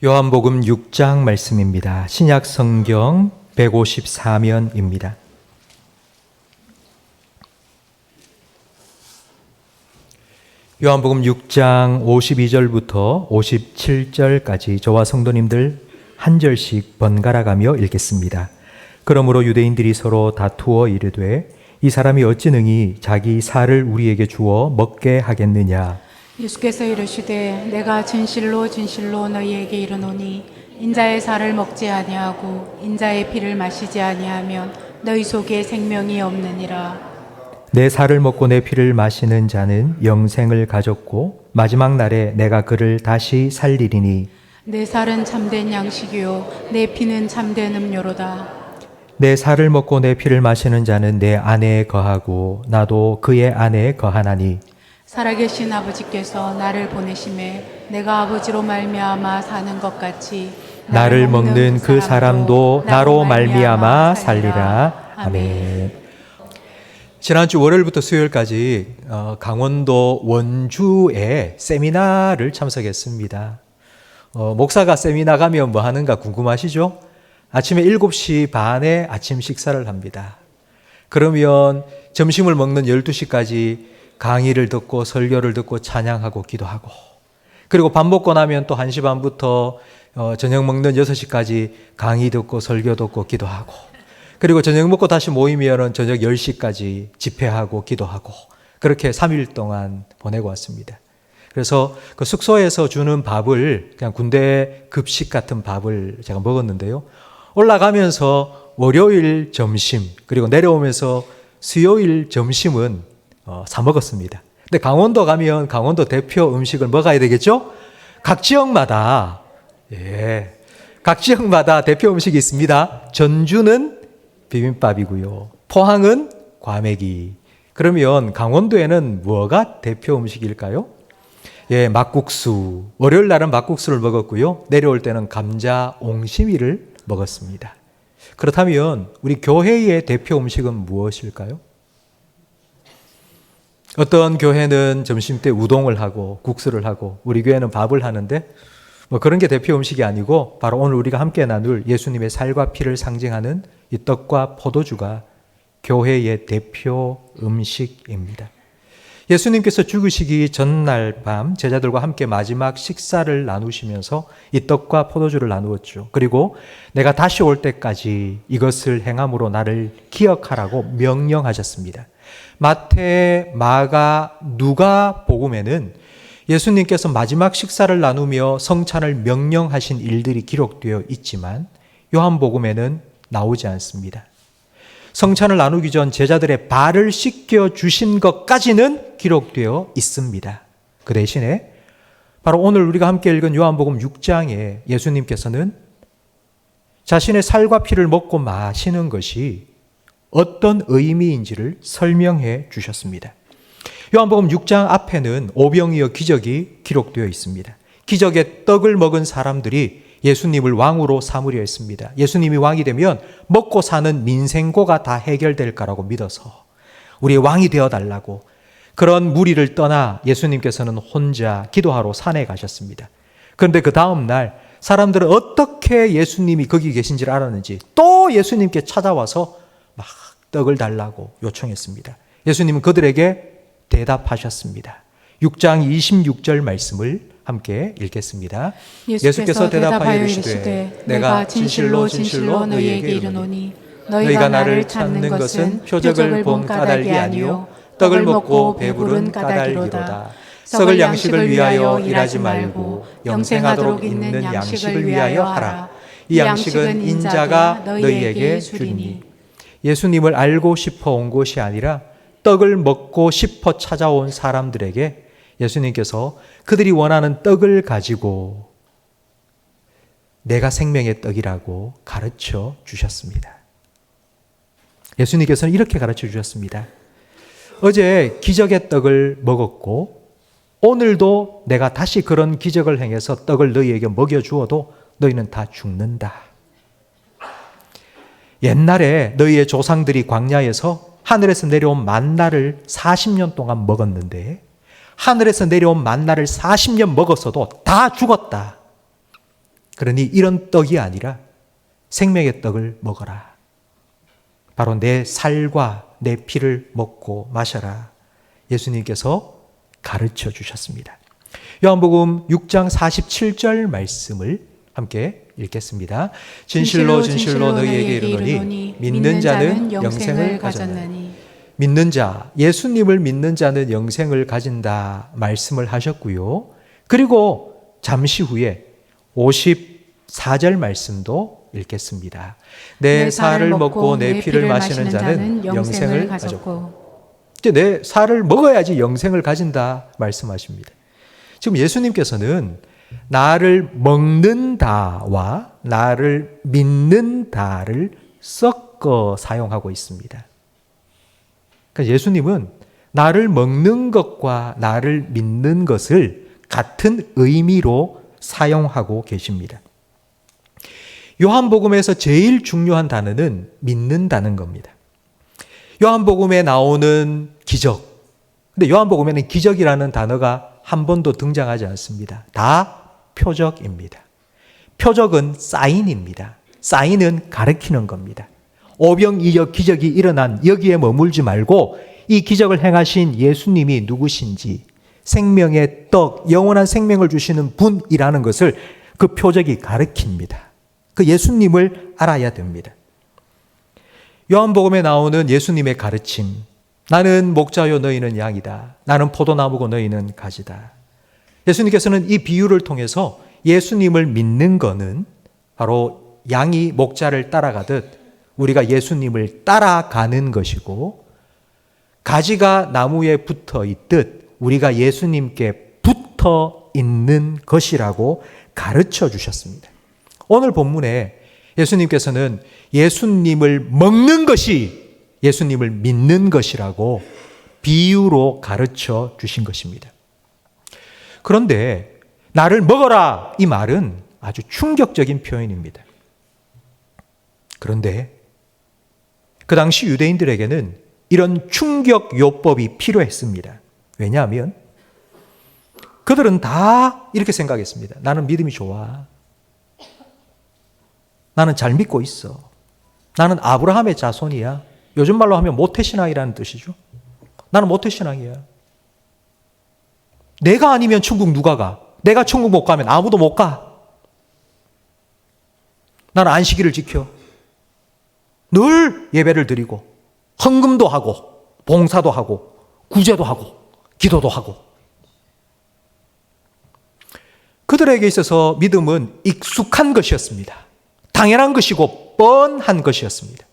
요한복음 6장 말씀입니다. 신약 성경 154면입니다. 요한복음 6장 52절부터 57절까지 저와 성도님들 한 절씩 번갈아 가며 읽겠습니다. 그러므로 유대인들이 서로 다투어 이르되 이 사람이 어찌 능히 자기 살을 우리에게 주어 먹게 하겠느냐. 예수께서 이르시되 내가 진실로 진실로 너희에게 이르노니 인자의 살을 먹지 아니하고 인자의 피를 마시지 아니하면 너희 속에 생명이 없느니라. 내 살을 먹고 내 피를 마시는 자는 영생을 가졌고 마지막 날에 내가 그를 다시 살리리니 내 살은 참된 양식이요 내 피는 참된 음료로다. 내 살을 먹고 내 피를 마시는 자는 내 안에 거하고 나도 그의 안에 거하나니 살아계신 아버지께서 나를 보내심에 내가 아버지로 말미암아 사는 것 같이 나를 먹는 그 사람도 나로 말미암아 살리라. 아멘. 지난주 월요일부터 수요일까지 강원도 원주에 세미나를 참석했습니다. 목사가 세미나 가면 뭐 하는가 궁금하시죠? 아침에 7시 반에 아침 식사를 합니다. 그러면 점심을 먹는 12시까지 강의를 듣고 설교를 듣고 찬양하고 기도하고, 그리고 밥 먹고 나면 또 1시 반부터 저녁 먹는 6시까지 강의 듣고 설교 듣고 기도하고, 그리고 저녁 먹고 다시 모이면 저녁 10시까지 집회하고 기도하고, 그렇게 3일 동안 보내고 왔습니다. 그래서 그 숙소에서 주는 밥을 그냥 군대 급식 같은 밥을 제가 먹었는데요. 올라가면서 월요일 점심 그리고 내려오면서 수요일 점심은 사 먹었습니다. 근데 강원도 가면 강원도 대표 음식을 먹어야 되겠죠? 각 지역마다 대표 음식이 있습니다. 전주는 비빔밥이고요. 포항은 과메기. 그러면 강원도에는 뭐가 대표 음식일까요? 막국수. 월요일 날은 막국수를 먹었고요. 내려올 때는 감자 옹심이를 먹었습니다. 그렇다면 우리 교회의 대표 음식은 무엇일까요? 어떤 교회는 점심 때 우동을 하고 국수를 하고 우리 교회는 밥을 하는데 뭐 그런 게 대표 음식이 아니고 바로 오늘 우리가 함께 나눌 예수님의 살과 피를 상징하는 이 떡과 포도주가 교회의 대표 음식입니다. 예수님께서 죽으시기 전날 밤 제자들과 함께 마지막 식사를 나누시면서 이 떡과 포도주를 나누었죠. 그리고 내가 다시 올 때까지 이것을 행함으로 나를 기억하라고 명령하셨습니다. 마태, 마가, 누가 복음에는 예수님께서 마지막 식사를 나누며 성찬을 명령하신 일들이 기록되어 있지만 요한복음에는 나오지 않습니다. 성찬을 나누기 전 제자들의 발을 씻겨 주신 것까지는 기록되어 있습니다. 그 대신에 바로 오늘 우리가 함께 읽은 요한복음 6장에 예수님께서는 자신의 살과 피를 먹고 마시는 것이 어떤 의미인지를 설명해 주셨습니다. 요한복음 6장 앞에는 오병이어 기적이 기록되어 있습니다. 기적의 떡을 먹은 사람들이 예수님을 왕으로 삼으려 했습니다. 예수님이 왕이 되면 먹고 사는 민생고가 다 해결될 거라고 믿어서 우리의 왕이 되어달라고 그런 무리를 떠나 예수님께서는 혼자 기도하러 산에 가셨습니다. 그런데 그 다음 날 사람들은 어떻게 예수님이 거기 계신지를 알았는지 또 예수님께 찾아와서 막 떡을 달라고 요청했습니다. 예수님은 그들에게 대답하셨습니다. 6장 26절 말씀을 함께 읽겠습니다. 예수께서 대답하여 이르시되 내가 진실로 진실로 너희에게 이르노니 너희가 나를 찾는 것은 표적을 본 까닭이 아니요 떡을 먹고 배부른 까닭이로다. 썩을 양식을 위하여 일하지 말고 영생하도록 있는 양식을 위하여 하라. 이 양식은 인자가 너희에게 주리니. 예수님을 알고 싶어 온 것이 아니라 떡을 먹고 싶어 찾아온 사람들에게 예수님께서 그들이 원하는 떡을 가지고 내가 생명의 떡이라고 가르쳐 주셨습니다. 예수님께서는 이렇게 가르쳐 주셨습니다. 어제 기적의 떡을 먹었고 오늘도 내가 다시 그런 기적을 행해서 떡을 너희에게 먹여주어도 너희는 다 죽는다. 옛날에 너희의 조상들이 광야에서 하늘에서 내려온 만나를 40년 동안 먹었는데 하늘에서 내려온 만나를 40년 먹었어도 다 죽었다. 그러니 이런 떡이 아니라 생명의 떡을 먹어라. 바로 내 살과 내 피를 먹고 마셔라. 예수님께서 가르쳐 주셨습니다. 요한복음 6장 47절 말씀을 함께 읽겠습니다. 진실로 진실로 너희에게 이르노니 믿는 자는 영생을 가졌나니. 믿는 자, 예수님을 믿는 자는 영생을 가진다 말씀을 하셨고요. 그리고 잠시 후에 54절 말씀도 읽겠습니다. 내 살을 먹고 내 피를 마시는 자는 영생을 가졌고. 이제 내 살을 먹어야지 영생을 가진다 말씀하십니다. 지금 예수님께서는 나를 먹는다와 나를 믿는다를 섞어 사용하고 있습니다. 그러니까 예수님은 나를 먹는 것과 나를 믿는 것을 같은 의미로 사용하고 계십니다. 요한복음에서 제일 중요한 단어는 믿는다는 겁니다. 요한복음에 나오는 기적. 근데 요한복음에는 기적이라는 단어가 한 번도 등장하지 않습니다. 다 표적입니다. 표적은 사인입니다. 사인은 가르치는 겁니다. 오병이어 기적이 일어난 여기에 머물지 말고 이 기적을 행하신 예수님이 누구신지, 생명의 떡, 영원한 생명을 주시는 분이라는 것을 그 표적이 가르칩니다. 그 예수님을 알아야 됩니다. 요한복음에 나오는 예수님의 가르침, 나는 목자요 너희는 양이다. 나는 포도나무고 너희는 가지다. 예수님께서는 이 비유를 통해서 예수님을 믿는 것은 바로 양이 목자를 따라가듯 우리가 예수님을 따라가는 것이고, 가지가 나무에 붙어 있듯 우리가 예수님께 붙어 있는 것이라고 가르쳐 주셨습니다. 오늘 본문에 예수님께서는 예수님을 먹는 것이 예수님을 믿는 것이라고 비유로 가르쳐 주신 것입니다. 그런데 나를 먹어라 이 말은 아주 충격적인 표현입니다. 그런데 그 당시 유대인들에게는 이런 충격 요법이 필요했습니다. 왜냐하면 그들은 다 이렇게 생각했습니다. 나는 믿음이 좋아. 나는 잘 믿고 있어. 나는 아브라함의 자손이야. 요즘 말로 하면 모태신앙이라는 뜻이죠. 나는 모태신앙이야. 내가 아니면 천국 누가 가? 내가 천국 못 가면 아무도 못 가. 나는 안식일을 지켜. 늘 예배를 드리고 헌금도 하고 봉사도 하고 구제도 하고 기도도 하고. 그들에게 있어서 믿음은 익숙한 것이었습니다. 당연한 것이고 뻔한 것이었습니다.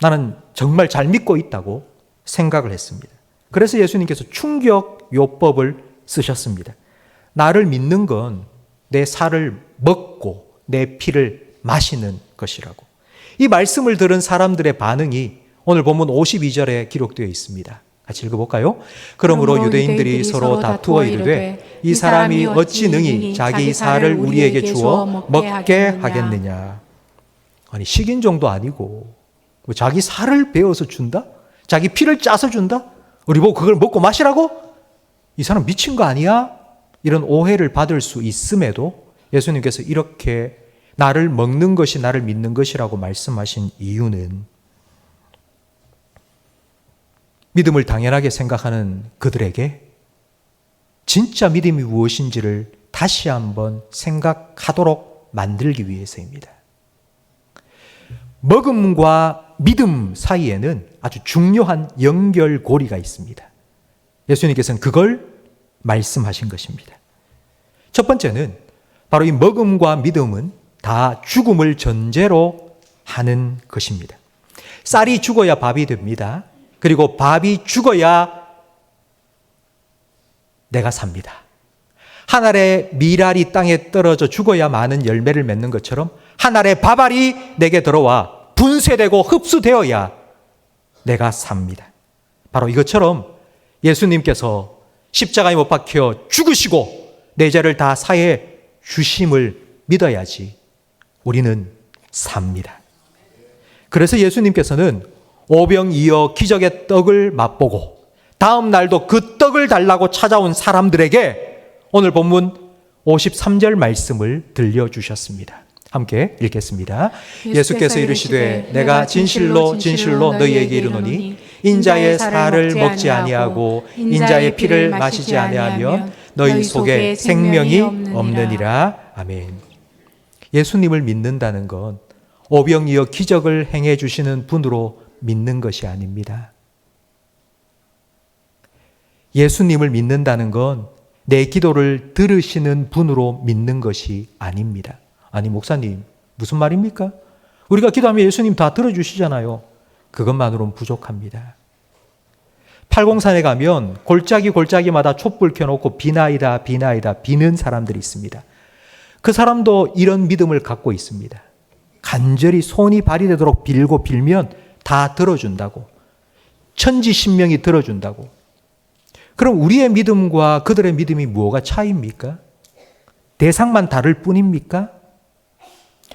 나는 정말 잘 믿고 있다고 생각을 했습니다. 그래서 예수님께서 충격 요법을 쓰셨습니다. 나를 믿는 건 내 살을 먹고 내 피를 마시는 것이라고. 이 말씀을 들은 사람들의 반응이 오늘 본문 52절에 기록되어 있습니다. 같이 읽어볼까요? 그러므로 유대인들이 서로 다투어 이르되 이 사람이 어찌 능히 자기 살을 우리에게 주어 먹게 하겠느냐. 아니 식인 정도 아니고 자기 살을 베어서 준다? 자기 피를 짜서 준다? 우리 보고 그걸 먹고 마시라고? 이 사람 미친 거 아니야? 이런 오해를 받을 수 있음에도 예수님께서 이렇게 나를 먹는 것이 나를 믿는 것이라고 말씀하신 이유는 믿음을 당연하게 생각하는 그들에게 진짜 믿음이 무엇인지를 다시 한번 생각하도록 만들기 위해서입니다. 먹음과 믿음 사이에는 아주 중요한 연결고리가 있습니다. 예수님께서는 그걸 말씀하신 것입니다. 첫 번째는 바로 이 먹음과 믿음은 다 죽음을 전제로 하는 것입니다. 쌀이 죽어야 밥이 됩니다. 그리고 밥이 죽어야 내가 삽니다. 한 알의 밀알이 땅에 떨어져 죽어야 많은 열매를 맺는 것처럼 한 알의 밥알이 내게 들어와 분쇄되고 흡수되어야 내가 삽니다. 바로 이것처럼 예수님께서 십자가에 못 박혀 죽으시고 내 죄를 다 사해 주심을 믿어야지 우리는 삽니다. 그래서 예수님께서는 오병이어 기적의 떡을 맛보고 다음 날도 그 떡을 달라고 찾아온 사람들에게 오늘 본문 53절 말씀을 들려주셨습니다. 함께 읽겠습니다. 예수께서 이르시되 내가 진실로 진실로 너희에게 이르노니 인자의 살을 먹지 아니하고 인자의 피를 마시지 아니하면 너희 속에 생명이 없느니라. 아멘. 예수님을 믿는다는 건 오병이어 기적을 행해 주시는 분으로 믿는 것이 아닙니다. 예수님을 믿는다는 건 내 기도를 들으시는 분으로 믿는 것이 아닙니다. 아니 목사님 무슨 말입니까? 우리가 기도하면 예수님 다 들어주시잖아요. 그것만으로는 부족합니다. 팔공산에 가면 골짜기마다 촛불 켜놓고 비나이다 비는 사람들이 있습니다. 그 사람도 이런 믿음을 갖고 있습니다. 간절히 손이 발이 되도록 빌면 다 들어준다고. 천지신명이 들어준다고. 그럼 우리의 믿음과 그들의 믿음이 뭐가 차이입니까? 대상만 다를 뿐입니까?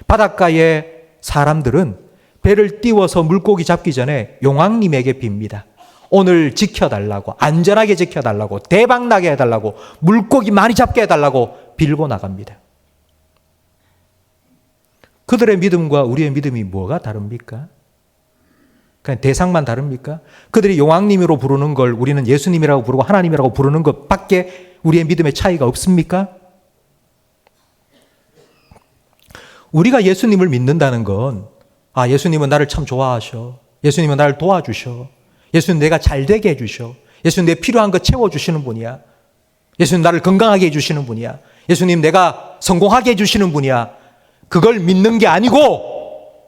바닷가의 사람들은 배를 띄워서 물고기 잡기 전에 용왕님에게 빕니다. 오늘 지켜달라고, 안전하게 지켜달라고, 대박나게 해달라고, 물고기 많이 잡게 해달라고 빌고 나갑니다. 그들의 믿음과 우리의 믿음이 뭐가 다릅니까? 그냥 대상만 다릅니까? 그들이 용왕님으로 부르는 걸 우리는 예수님이라고 부르고 하나님이라고 부르는 것밖에 우리의 믿음의 차이가 없습니까? 우리가 예수님을 믿는다는 건 예수님은 나를 참 좋아하셔. 예수님은 나를 도와주셔. 예수님 내가 잘 되게 해주셔. 예수님 내 필요한 거 채워주시는 분이야. 예수님 나를 건강하게 해주시는 분이야. 예수님 내가 성공하게 해주시는 분이야. 그걸 믿는 게 아니고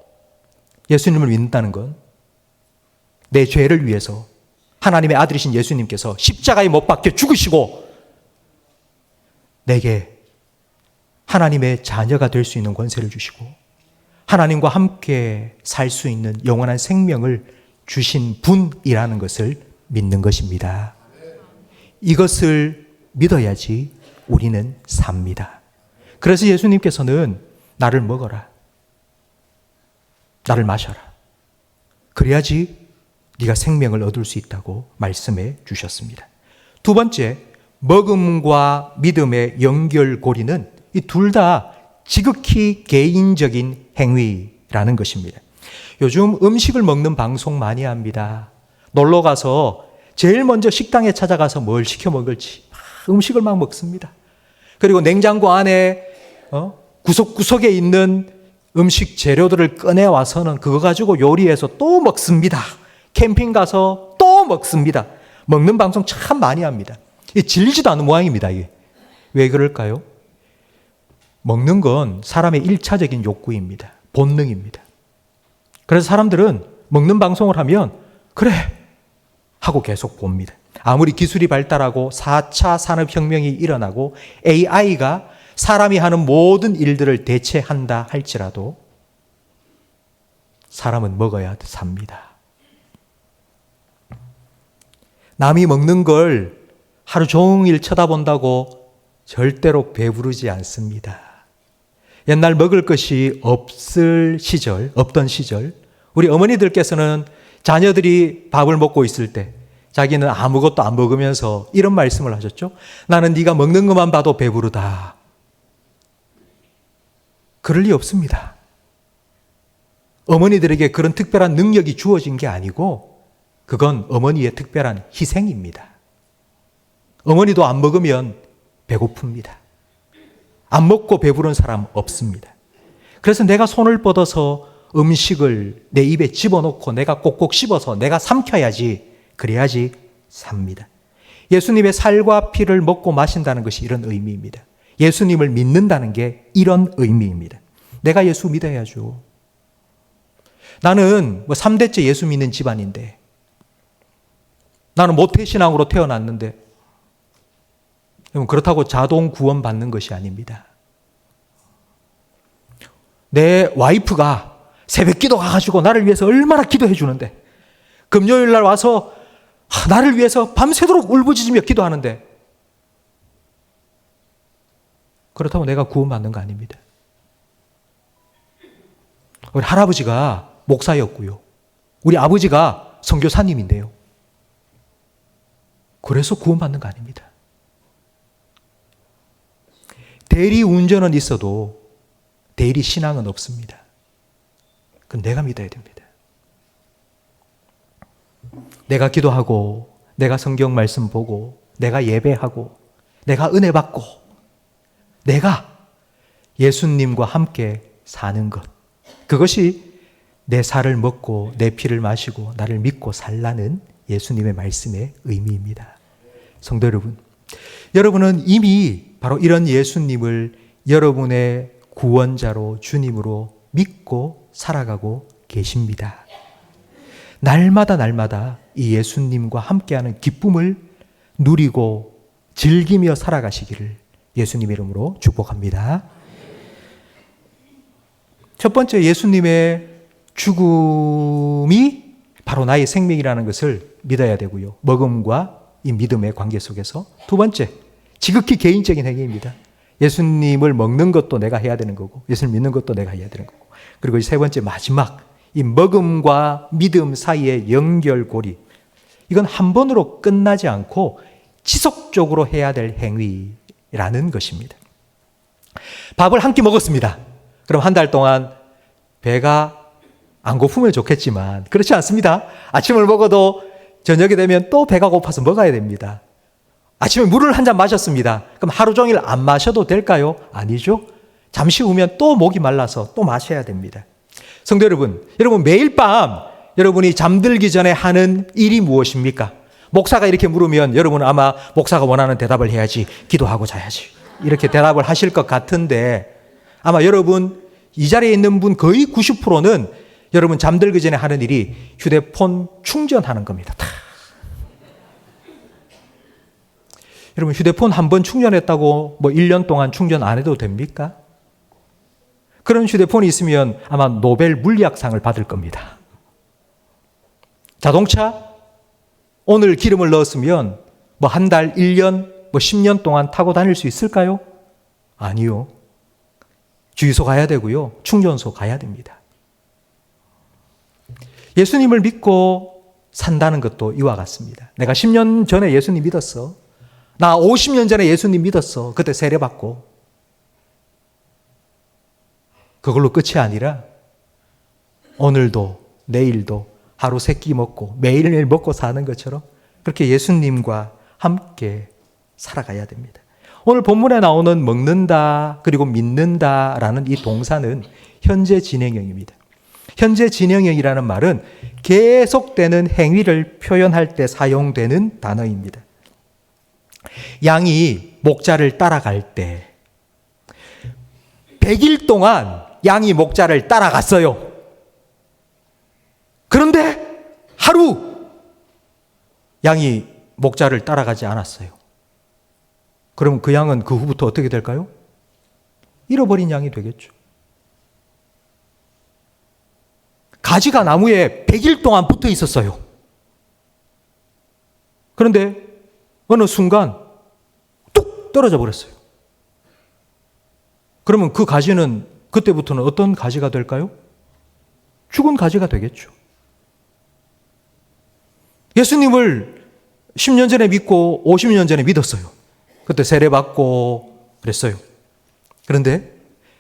예수님을 믿는다는 건 내 죄를 위해서 하나님의 아들이신 예수님께서 십자가에 못 박혀 죽으시고 내게 하나님의 자녀가 될 수 있는 권세를 주시고 하나님과 함께 살 수 있는 영원한 생명을 주신 분이라는 것을 믿는 것입니다. 이것을 믿어야지 우리는 삽니다. 그래서 예수님께서는 나를 먹어라. 나를 마셔라. 그래야지 네가 생명을 얻을 수 있다고 말씀해 주셨습니다. 두 번째, 먹음과 믿음의 연결고리는 이 둘 다 지극히 개인적인 행위라는 것입니다. 요즘 음식을 먹는 방송 많이 합니다. 놀러 가서 제일 먼저 식당에 찾아가서 뭘 시켜 먹을지 음식을 막 먹습니다. 그리고 냉장고 안에 구석구석에 있는 음식 재료들을 꺼내와서는 그거 가지고 요리해서 또 먹습니다. 캠핑 가서 또 먹습니다. 먹는 방송 참 많이 합니다. 질리지도 않는 모양입니다. 이게. 왜 그럴까요? 먹는 건 사람의 1차적인 욕구입니다. 본능입니다. 그래서 사람들은 먹는 방송을 하면 그래 하고 계속 봅니다. 아무리 기술이 발달하고 4차 산업혁명이 일어나고 AI가 사람이 하는 모든 일들을 대체한다 할지라도 사람은 먹어야 삽니다. 남이 먹는 걸 하루 종일 쳐다본다고 절대로 배부르지 않습니다. 옛날 먹을 것이 없던 시절, 우리 어머니들께서는 자녀들이 밥을 먹고 있을 때 자기는 아무것도 안 먹으면서 이런 말씀을 하셨죠. 나는 네가 먹는 것만 봐도 배부르다. 그럴 리 없습니다. 어머니들에게 그런 특별한 능력이 주어진 게 아니고 그건 어머니의 특별한 희생입니다. 어머니도 안 먹으면 배고픕니다. 안 먹고 배부른 사람 없습니다. 그래서 내가 손을 뻗어서 음식을 내 입에 집어넣고 내가 꼭꼭 씹어서 내가 삼켜야지, 그래야지 삽니다. 예수님의 살과 피를 먹고 마신다는 것이 이런 의미입니다. 예수님을 믿는다는 게 이런 의미입니다. 내가 예수 믿어야죠. 나는 3대째 예수 믿는 집안인데 나는 모태신앙으로 태어났는데 그렇다고 자동 구원받는 것이 아닙니다. 내 와이프가 새벽기도 가가지고 나를 위해서 얼마나 기도해 주는데 금요일 날 와서 나를 위해서 밤새도록 울부짖으며 기도하는데 그렇다고 내가 구원받는 거 아닙니다. 우리 할아버지가 목사였고요. 우리 아버지가 선교사님인데요. 그래서 구원받는 거 아닙니다. 대리 운전은 있어도 대리 신앙은 없습니다. 그건 내가 믿어야 됩니다. 내가 기도하고, 내가 성경 말씀 보고, 내가 예배하고, 내가 은혜 받고, 내가 예수님과 함께 사는 것. 그것이 내 살을 먹고 내 피를 마시고 나를 믿고 살라는 예수님의 말씀의 의미입니다. 성도 여러분, 여러분은 이미 바로 이런 예수님을 여러분의 구원자로 주님으로 믿고 살아가고 계십니다. 날마다 이 예수님과 함께하는 기쁨을 누리고 즐기며 살아가시기를 예수님 이름으로 축복합니다. 첫 번째, 예수님의 죽음이 바로 나의 생명이라는 것을 믿어야 되고요. 먹음과 이 믿음의 관계 속에서. 두 번째, 지극히 개인적인 행위입니다. 예수님을 먹는 것도 내가 해야 되는 거고, 예수님 믿는 것도 내가 해야 되는 거고. 그리고 세 번째, 마지막, 이 먹음과 믿음 사이의 연결고리. 이건 한 번으로 끝나지 않고 지속적으로 해야 될 행위라는 것입니다. 밥을 한 끼 먹었습니다. 그럼 한 달 동안 배가 안 고프면 좋겠지만 그렇지 않습니다. 아침을 먹어도 저녁이 되면 또 배가 고파서 먹어야 됩니다. 아침에 물을 한 잔 마셨습니다. 그럼 하루 종일 안 마셔도 될까요? 아니죠. 잠시 후면 또 목이 말라서 또 마셔야 됩니다. 성도 여러분, 여러분 매일 밤 여러분이 잠들기 전에 하는 일이 무엇입니까? 목사가 이렇게 물으면 여러분은 아마 목사가 원하는 대답을 해야지, 기도하고 자야지, 이렇게 대답을 하실 것 같은데, 아마 여러분 이 자리에 있는 분 거의 90%는 여러분 잠들기 전에 하는 일이 휴대폰 충전하는 겁니다. 여러분 휴대폰 한 번 충전했다고 뭐 1년 동안 충전 안 해도 됩니까? 그런 휴대폰이 있으면 아마 노벨 물리학상을 받을 겁니다. 자동차 오늘 기름을 넣었으면 뭐 한 달, 1년, 뭐 10년 동안 타고 다닐 수 있을까요? 아니요. 주유소 가야 되고요. 충전소 가야 됩니다. 예수님을 믿고 산다는 것도 이와 같습니다. 내가 10년 전에 예수님 믿었어. 나 50년 전에 예수님 믿었어. 그때 세례받고. 그걸로 끝이 아니라 오늘도 내일도 하루 세 끼 먹고 매일매일 먹고 사는 것처럼 그렇게 예수님과 함께 살아가야 됩니다. 오늘 본문에 나오는 먹는다 그리고 믿는다라는 이 동사는 현재 진행형입니다. 현재 진행형이라는 말은 계속되는 행위를 표현할 때 사용되는 단어입니다. 양이 목자를 따라갈 때 100일 동안 양이 목자를 따라갔어요. 그런데 하루 양이 목자를 따라가지 않았어요. 그럼 그 양은 그 후부터 어떻게 될까요? 잃어버린 양이 되겠죠. 가지가 나무에 100일 동안 붙어 있었어요. 그런데 어느 순간 뚝 떨어져 버렸어요. 그러면 그 가지는 그때부터는 어떤 가지가 될까요? 죽은 가지가 되겠죠. 예수님을 10년 전에 믿고 50년 전에 믿었어요. 그때 세례받고 그랬어요. 그런데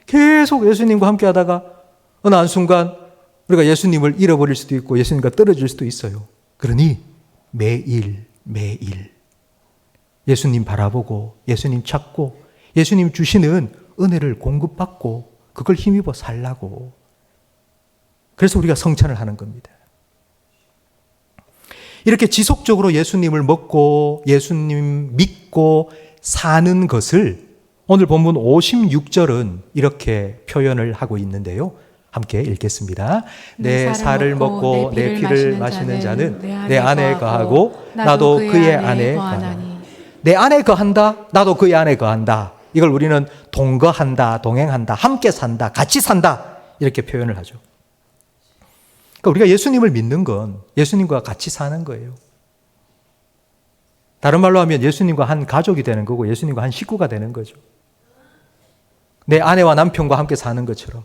계속 예수님과 함께 하다가 어느 한순간 우리가 예수님을 잃어버릴 수도 있고 예수님과 떨어질 수도 있어요. 그러니 매일 예수님 바라보고 예수님 찾고 예수님 주시는 은혜를 공급받고 그걸 힘입어 살라고. 그래서 우리가 성찬을 하는 겁니다. 이렇게 지속적으로 예수님을 먹고 예수님 믿고 사는 것을 오늘 본문 56절은 이렇게 표현을 하고 있는데요. 함께 읽겠습니다. 내 살을 먹고 내 피를 마시는 자는 내 안에 거하고 나도 그의 안에 거하나니. 내 안에 거한다, 나도 그의 안에 거한다. 이걸 우리는 동거한다, 동행한다, 함께 산다, 같이 산다 이렇게 표현을 하죠. 그러니까 우리가 예수님을 믿는 건 예수님과 같이 사는 거예요. 다른 말로 하면 예수님과 한 가족이 되는 거고 예수님과 한 식구가 되는 거죠. 내 아내와 남편과 함께 사는 것처럼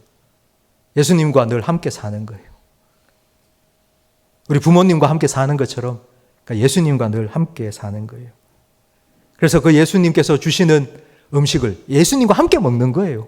예수님과 늘 함께 사는 거예요. 우리 부모님과 함께 사는 것처럼 그러니까 예수님과 늘 함께 사는 거예요. 그래서 그 예수님께서 주시는 음식을 예수님과 함께 먹는 거예요.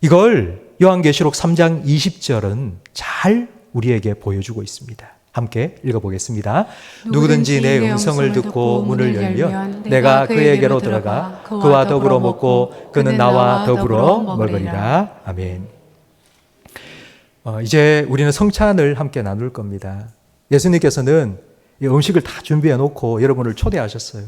이걸 요한계시록 3장 20절은 잘 우리에게 보여주고 있습니다. 함께 읽어보겠습니다. 누구든지 내 음성을 듣고 문을 열면 내가 그에게로 들어가 그와 더불어 먹고 그는 나와 더불어 먹으리라. 아멘. 이제 우리는 성찬을 함께 나눌 겁니다. 예수님께서는 이 음식을 다 준비해 놓고 여러분을 초대하셨어요.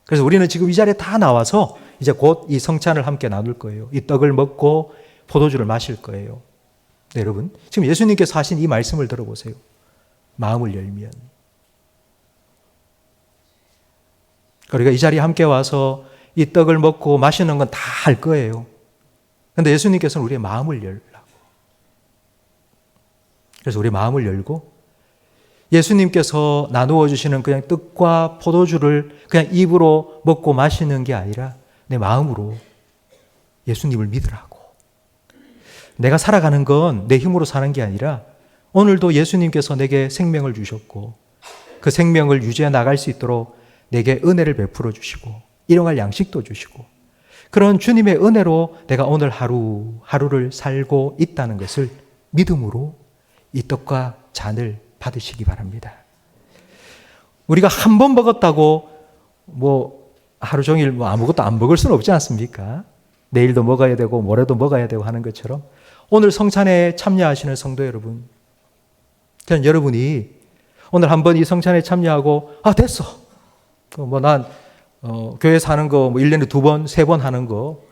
그래서 우리는 지금 이 자리에 다 나와서 이제 곧 이 성찬을 함께 나눌 거예요. 이 떡을 먹고 포도주를 마실 거예요. 네, 여러분, 지금 예수님께서 하신 이 말씀을 들어보세요. 마음을 열면. 우리가 이 자리에 함께 와서 이 떡을 먹고 마시는 건 다 할 거예요. 그런데 예수님께서는 우리의 마음을 열라고. 그래서 우리 마음을 열고 예수님께서 나누어 주시는 그냥 떡과 포도주를 그냥 입으로 먹고 마시는 게 아니라 내 마음으로 예수님을 믿으라고. 내가 살아가는 건 내 힘으로 사는 게 아니라 오늘도 예수님께서 내게 생명을 주셨고 그 생명을 유지해 나갈 수 있도록 내게 은혜를 베풀어 주시고 일용할 양식도 주시고 그런 주님의 은혜로 내가 오늘 하루를 살고 있다는 것을 믿음으로 이 떡과 잔을 받으시기 바랍니다. 우리가 한 번 먹었다고 하루 종일 아무것도 안 먹을 수는 없지 않습니까? 내일도 먹어야 되고 모레도 먹어야 되고 하는 것처럼 오늘 성찬에 참여하시는 성도 여러분, 저는 여러분이 오늘 한번 이 성찬에 참여하고 됐어. 난 교회에서 하는 거 1년에 2번, 3번 하는 거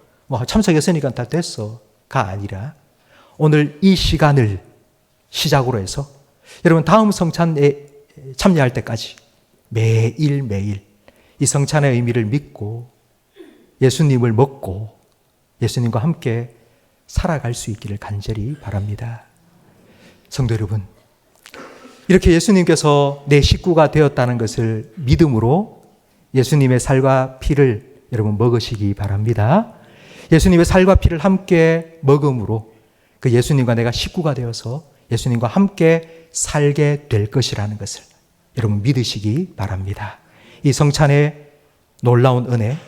참석했으니까 다 됐어가 아니라 오늘 이 시간을 시작으로 해서 여러분 다음 성찬에 참여할 때까지 매일매일 이 성찬의 의미를 믿고 예수님을 먹고 예수님과 함께 살아갈 수 있기를 간절히 바랍니다. 성도 여러분, 이렇게 예수님께서 내 식구가 되었다는 것을 믿음으로 예수님의 살과 피를 여러분 먹으시기 바랍니다. 예수님의 살과 피를 함께 먹음으로 그 예수님과 내가 식구가 되어서 예수님과 함께 살게 될 것이라는 것을 여러분 믿으시기 바랍니다. 이 성찬의 놀라운 은혜,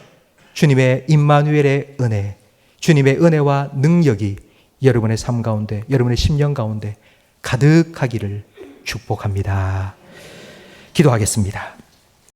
주님의 임마누엘의 은혜, 주님의 은혜와 능력이 여러분의 삶 가운데, 여러분의 심령 가운데 가득하기를 축복합니다. 기도하겠습니다.